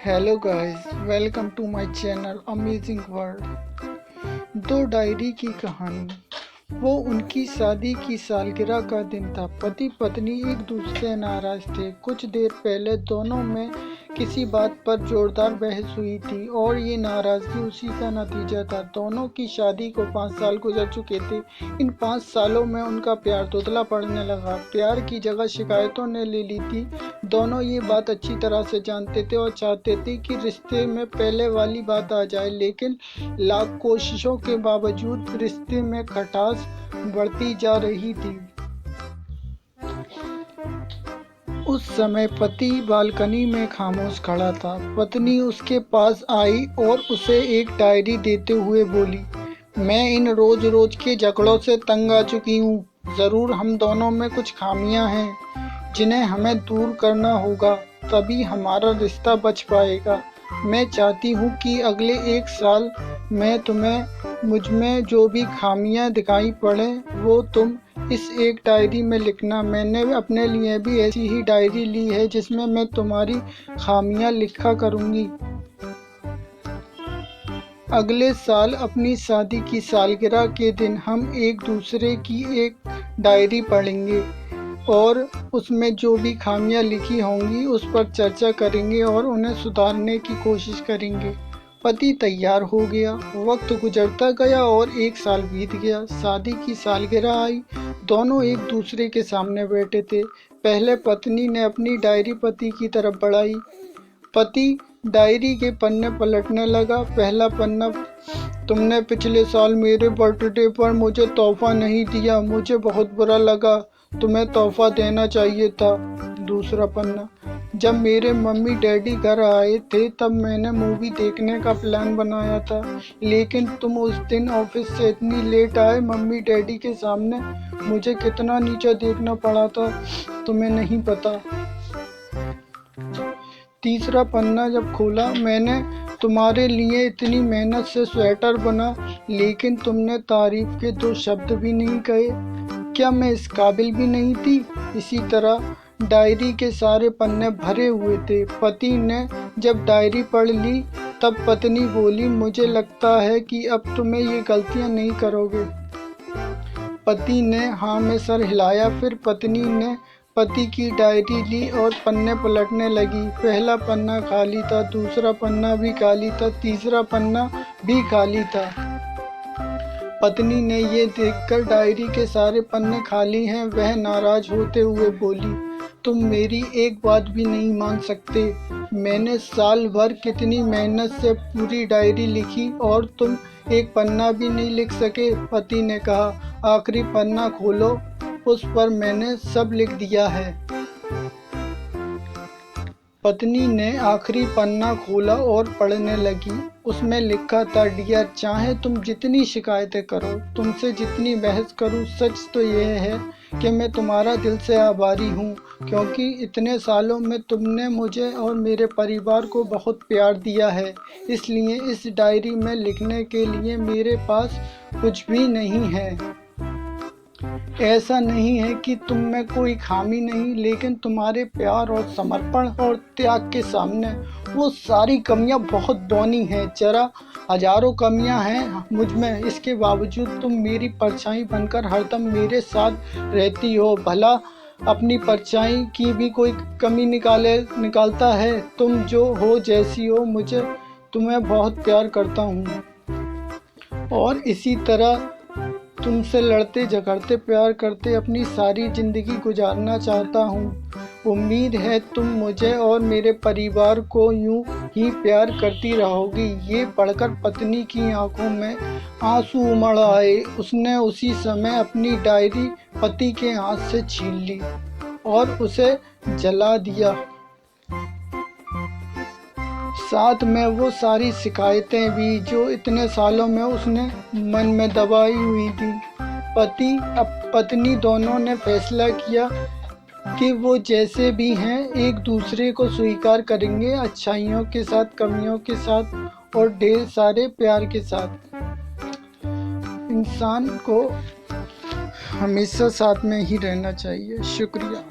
Hello guys, welcome to my channel amazing world. दो diary की कहानी। वो उनकी शादी की सालगिरह का दिन था। पति पत्नी एक दूसरे से नाराज थे। कुछ देर पहले दोनों में किसी बात पर जोरदार बहस हुई थी और ये नाराजगी उसी का नतीजा था। दोनों की शादी को 5 साल गुजर चुके थे। इन 5 सालों में उनका प्यार धुंधला पड़ने लगा। प्यार की जगह शिकायतों ने ले ली थी। दोनों ये बात अच्छी तरह से जानते थे और चाहते थे कि रिश्ते में पहले वाली बात आ जाए, लेकिन लाख कोशिशों के बावजूद रिश्ते में खटास बढ़ती जा रही थी। उस समय पति बालकनी में खामोश खड़ा था। पत्नी उसके पास आई और उसे एक डायरी देते हुए बोली, मैं इन रोज रोज के झगड़ों से तंग आ चुकी हूँ। जरूर हम दोनों में कुछ खामियां हैं जिन्हें हमें दूर करना होगा, तभी हमारा रिश्ता बच पाएगा। मैं चाहती हूँ कि अगले 1 साल में तुम्हें मुझ में जो भी खामियां दिखाई पड़े वो तुम इस एक डायरी में लिखना। मैंने अपने लिए भी ऐसी ही डायरी ली है जिसमें मैं तुम्हारी खामियां लिखा करूँगी। अगले साल अपनी शादी की सालगिरह के दिन हम एक दूसरे की एक डायरी पढ़ेंगे और उसमें जो भी खामियां लिखी होंगी उस पर चर्चा करेंगे और उन्हें सुधारने की कोशिश करेंगे। पति तैयार हो गया। वक्त गुजरता गया और 1 साल बीत गया। शादी की सालगिरह आई। दोनों एक दूसरे के सामने बैठे थे। पहले पत्नी ने अपनी डायरी पति की तरफ बढ़ाई। पति डायरी के पन्ने पलटने लगा। पहला पन्ना, तुमने पिछले साल मेरे बर्थडे पर मुझे तोहफा नहीं दिया, मुझे बहुत बुरा लगा, तुम्हें तोहफा देना चाहिए था। दूसरा पन्ना, जब मेरे मम्मी डैडी घर आए थे तब मैंने मूवी देखने का प्लान बनाया था, लेकिन तुम उस दिन ऑफिस से इतनी लेट आए। मम्मी डैडी के सामने मुझे कितना नीचा देखना पड़ा था तुम्हें नहीं पता। तीसरा पन्ना जब खोला, मैंने तुम्हारे लिए इतनी मेहनत से स्वेटर बना, लेकिन तुमने तारीफ के 2 शब्द भी नहीं कहे। क्या मैं इस काबिल भी नहीं थी? इसी तरह डायरी के सारे पन्ने भरे हुए थे। पति ने जब डायरी पढ़ ली तब पत्नी बोली, मुझे लगता है कि अब तुम्हें ये गलतियां नहीं करोगे। पति ने हाँ में सर हिलाया। फिर पत्नी ने पति की डायरी ली और पन्ने पलटने लगी। पहला पन्ना खाली था, दूसरा पन्ना भी खाली था, तीसरा पन्ना भी खाली था। पत्नी ने ये देखकर डायरी के सारे पन्ने खाली हैं, वह नाराज होते हुए बोली, तुम मेरी एक बात भी नहीं मान सकते। मैंने साल भर कितनी मेहनत से पूरी डायरी लिखी और तुम एक पन्ना भी नहीं लिख सके। पति ने कहा, आखिरी पन्ना खोलो, उस पर मैंने सब लिख दिया है। पत्नी ने आखिरी पन्ना खोला और पढ़ने लगी। उसमें लिखा था, डियर, चाहे तुम जितनी शिकायतें करो, तुमसे जितनी बहस करूं, सच तो यह है कि मैं तुम्हारा दिल से आभारी हूं, क्योंकि इतने सालों में तुमने मुझे और मेरे परिवार को बहुत प्यार दिया है। इसलिए इस डायरी में लिखने के लिए मेरे पास कुछ भी नहीं है। ऐसा नहीं है कि तुम में कोई खामी नहीं, लेकिन तुम्हारे प्यार और समर्पण और त्याग के सामने वो सारी कमियां बहुत बौनी हैं। जरा हजारों कमियां हैं मुझ में, इसके बावजूद तुम मेरी परछाई बनकर हरदम मेरे साथ रहती हो। भला अपनी परछाई की भी कोई कमी निकालता है? तुम जो हो, जैसी हो, मुझे तुम्हें बहुत प्यार करता हूँ और इसी तरह तुमसे लड़ते झगड़ते प्यार करते अपनी सारी जिंदगी गुजारना चाहता हूँ। उम्मीद है तुम मुझे और मेरे परिवार को यूं ही प्यार करती रहोगी। ये पढ़कर पत्नी की आंखों में आंसू उमड़ आए। उसने उसी समय अपनी डायरी पति के हाथ से छीन ली और उसे जला दिया। साथ में वो सारी शिकायतें भी जो इतने सालों में उसने मन में दबाई हुई थी। पति अब पत्नी दोनों ने फैसला किया कि वो जैसे भी हैं एक दूसरे को स्वीकार करेंगे, अच्छाइयों के साथ, कमियों के साथ और ढेर सारे प्यार के साथ। इंसान को हमेशा साथ में ही रहना चाहिए। शुक्रिया।